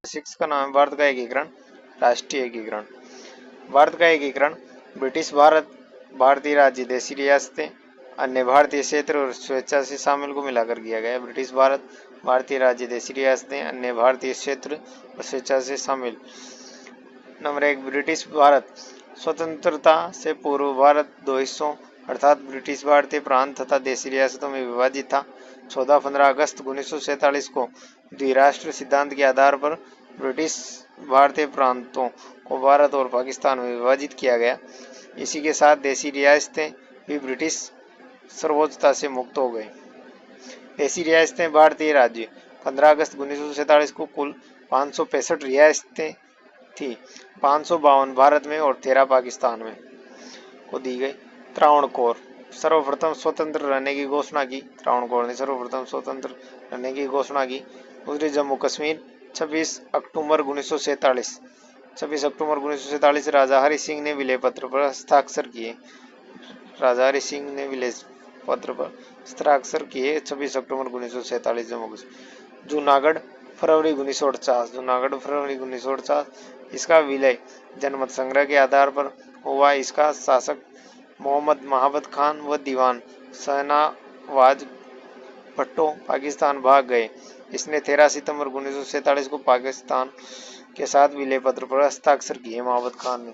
Six का नाम है भारत का एकीकरण, राष्ट्रीय एकीकरण। भारत का एकीकरण ब्रिटिश भारत, भारतीय राज्य, देशी रियासतें, अन्य भारतीय क्षेत्र और स्वेच्छा से शामिल को मिलाकर किया गया। ब्रिटिश भारत, भारतीय राज्य, देशी रियासतें, अन्य भारतीय क्षेत्र और स्वेच्छा से शामिल। Number 1, British Bharat. स्वतंत्रता से पूर्व भारत दो हिस्सों अर्थात ब्रिटिश भारतीय प्रांत तथा देशी रियासतों में विभाजित था। 14-15 अगस्त 1947 को द्विराष्ट्र सिद्धांत के आधार पर ब्रिटिश भारतीय प्रांतों को भारत और पाकिस्तान में विभाजित किया गया। इसी के साथ देशी रियासतें भी ब्रिटिश सर्वोच्चता से मुक्त हो गए। देशी रियासतें भारतीय राज्य। 15 अगस्त 1947 को कुल 565 रियासतें थी। 552 भारत में और 13 पाकिस्तान में को दी गई। त्रावणकोर सर्वप्रथम स्वतंत्र रहने की घोषणा की। त्रावणकोर ने सर्वप्रथम स्वतंत्र रहने की घोषणा की। दूसरी जम्मू कश्मीर 26 अक्टूबर 1947। 26 अक्टूबर 1947 राजा हरि सिंह ने विलय पत्र पर हस्ताक्षर किए। राजा हरि सिंह ने विलय पत्र पर हस्ताक्षर किए 26 अक्टूबर 1947 जम्मू कश्मीर। जूनागढ़ फरवरी 1948। जूनागढ़ फरवरी 1948। इसका विलय जनमत संग्रह के आधार पर हुआ। इसका शासक मोहम्मद महाबत खान व दीवान शहनवाज भट्टो पाकिस्तान भाग गए। इसने 13 सितंबर 1947 को पाकिस्तान के साथ विलय पत्र पर हस्ताक्षर किए। महाबत खान ने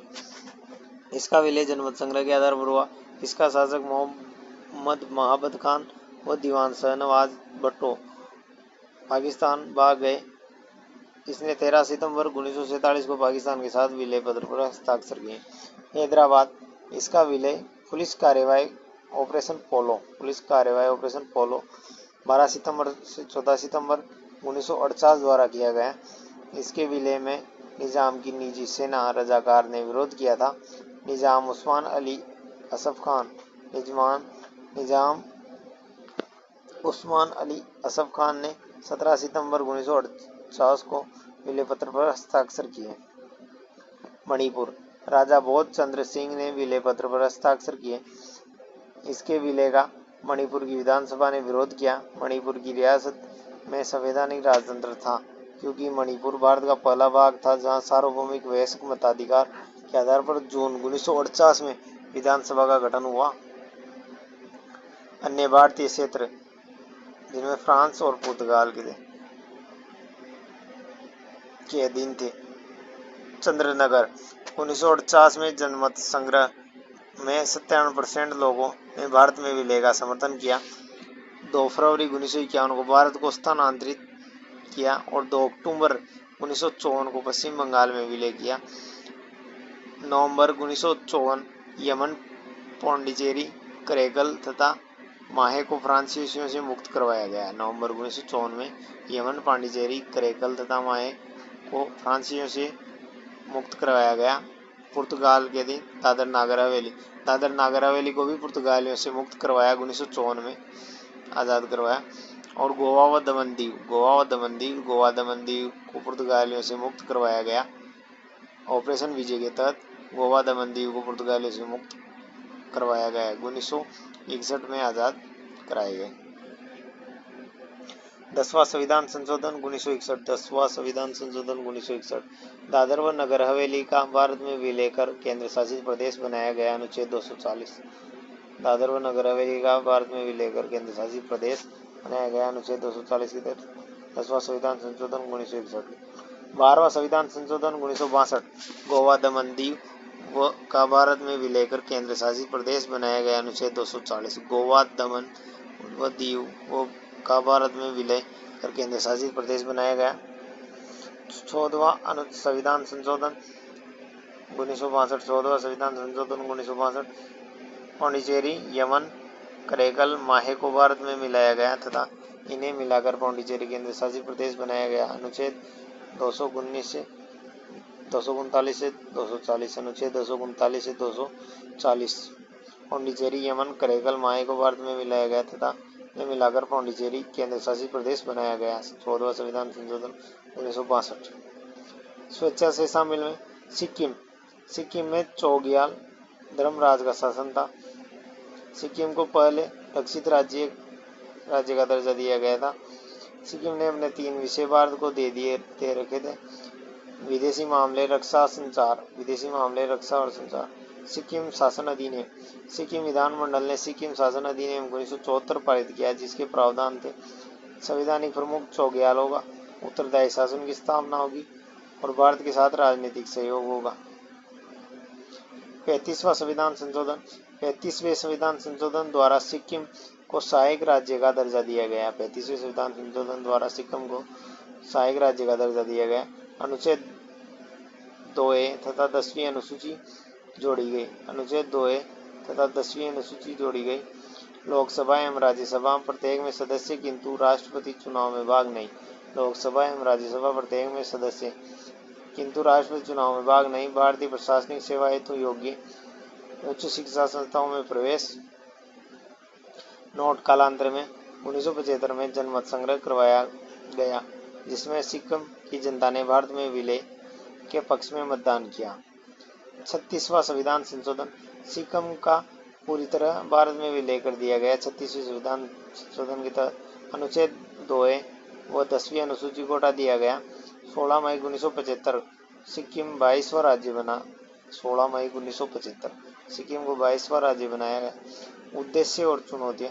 इसका विलय जनमत संग्रह के आधार पर हुआ। इसका शासक मोहम्मद महाबत खान व दीवान शहनवाज भट्टो पाकिस्तान भाग गए। इसने 13 सितंबर 1947 को पाकिस्तान के साथ विलय पत्र पर हस्ताक्षर किए। हैदराबाद इसका विलय पुलिस कार्यवाही ऑपरेशन पोलो 12 सितंबर से 14 सितंबर 1948 द्वारा किया गया। इसके विलय में निजाम की निजी सेना रजाकार ने विरोध किया था। निजाम उस्मान अली असफ खान ने 17 सितंबर 1948 को विलय पत्र पर हस्ताक्षर किए। मणिपुर राजा बोध चंद्र सिंह ने विलय पत्र पर हस्ताक्षर किए। इसके विलय का मणिपुर की विधानसभा ने विरोध किया। मणिपुर की रियासत में संवैधानिक राजतंत्र था क्योंकि मणिपुर भारत का पहला भाग था जहां सार्वभौमिक वयस्क मताधिकार के आधार पर जून 1948 में विधानसभा का गठन हुआ। अन्य भारतीय क्षेत्र जिनमें फ्रांस और पुर्तगाल के अधीन थे। चंद्रनगर 1948 में जनमत संग्रह में 97% लोगों ने भारत में विलय का समर्थन किया। 2 फरवरी 1951 को भारत को स्थानांतरित किया और 2 अक्टूबर 1954 को पश्चिम बंगाल में विलय किया। नवंबर 1954 यमन, पौंडीचेरी, करेकल तथा माहे को फ्रांसीसियों से मुक्त करवाया गया। नवंबर 1954 में यमन, पांडिचेरी, करेकल तथा माहे को फ्रांसीसियों से मुक्त करवाया गया। पुर्तगाल के अधीन दादर नागर हवेली को भी पुर्तगालियों से मुक्त करवाया 1954 में आज़ाद करवाया। और गोवा व दमन दीव को पुर्तगालियों से मुक्त करवाया गया। ऑपरेशन विजय के तहत गोवा दमन दीव को पुर्तगालियों से मुक्त करवाया गया। 1961 में आज़ाद कराए गए। 10वां संविधान संशोधन 1961। 10वां संविधान संशोधन 1961 दादर व नगर हवेली का भारत में विलय कर केंद्र शासित प्रदेश बनाया गया। अनुच्छेद 240। दादर व नगर हवेली का भारत में विलय कर केंद्र शासित प्रदेश बनाया गया। अनुच्छेद 240 के तहत 10वां संविधान संशोधन 1961। 12वां संविधान संशोधन 1962 गोवा दमन दीव का भारत में विलय कर केंद्र शासित प्रदेश बनाया गया। अनुच्छेद 240 गोवा दमन व दीव का भारत में विलय कर केंद्र शासित प्रदेश बनाया गया। 14वां संविधान संशोधन 1962 14वां संविधान संशोधन 1962 पौंडीचेरी, यमन, करेकल, माहे को भारत में मिलाया गया तथा इन्हें मिलाकर पौंडीचेरी केंद्र शासित प्रदेश बनाया गया। अनुच्छेद 239 से 240 अनुच्छेद 239 से 240 पौंडीचेरी, यमन, करेकल, माहे को भारत में मिलाया गया तथा इन्हें मिलाकर पौंडीचेरी केंद्र शासित प्रदेश बनाया गया। 14वां संविधान संशोधन 1962। स्वेच्छा से शामिल में सिक्किम में चोग्याल धर्मराज का शासन था। सिक्किम को पहले रक्षित राज्य का दर्जा दिया गया था। सिक्किम ने अपने 3 विषय भारत को दे रखे थे। विदेशी मामले, रक्षा, संचार। विदेशी मामले, रक्षा और संचार। सिक्किम शासन अधिनियम। सिक्किम विधानमंडल ने सिक्किम शासन अधिनियम 1974 पारित किया, जिसके प्रावधान थे संवैधानिक प्रमुख चौग्याल होगा, उत्तरदायी शासन की स्थापना होगी और भारत के साथ राजनीतिक सहयोग होगा। 35वां संविधान संशोधन। 35वें संविधान संशोधन द्वारा सिक्किम को सहायक राज्य का दर्जा दिया गया। 35वें संविधान संशोधन द्वारा सिक्किम को सहायक राज्य का दर्जा दिया गया। अनुच्छेद 2A तथा 10वीं अनुसूची जोड़ी गई। अनुच्छेद 2A तथा 10वीं अनुसूची जोड़ी गई। लोकसभा एवं राज्यसभा प्रत्येक में सदस्य, किंतु राष्ट्रपति चुनाव में भाग नहीं। लोकसभा एवं राज्यसभा प्रत्येक में सदस्य, किंतु राष्ट्रपति चुनाव में भाग नहीं। भारतीय प्रशासनिक सेवा हेतु योग्य उच्च शिक्षा संस्थाओं में प्रवेश। नोट कालांतर में 1975 में जनमत संग्रह करवाया गया, जिसमें सिक्किम की जनता ने भारत में विलय के पक्ष में मतदान किया। 36वां संविधान संशोधन। सिक्किम का पूरी तरह भारत में विलय कर दिया गया। 36वें संविधान संशोधन के तहत अनुच्छेद 2A व 10वीं अनुसूची को हटा दिया गया। 16 मई 1975 सिक्किम 22वां राज्य बना। 16 मई 1975 सिक्किम को 22वां राज्य बनाया गया। उद्देश्य और चुनौतियां।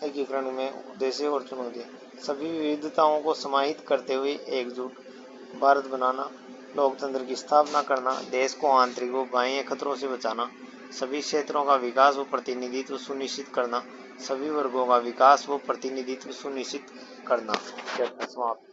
एकीकरण में उद्देश्य और चुनौतियां: सभी विविधताओं को समाहित करते हुए एकजुट भारत बनाना, लोकतंत्र की स्थापना करना, देश को आंतरिक व बाह्य खतरों से बचाना, सभी क्षेत्रों का विकास व प्रतिनिधित्व सुनिश्चित करना, सभी वर्गों का विकास व प्रतिनिधित्व सुनिश्चित करना। समाप्त।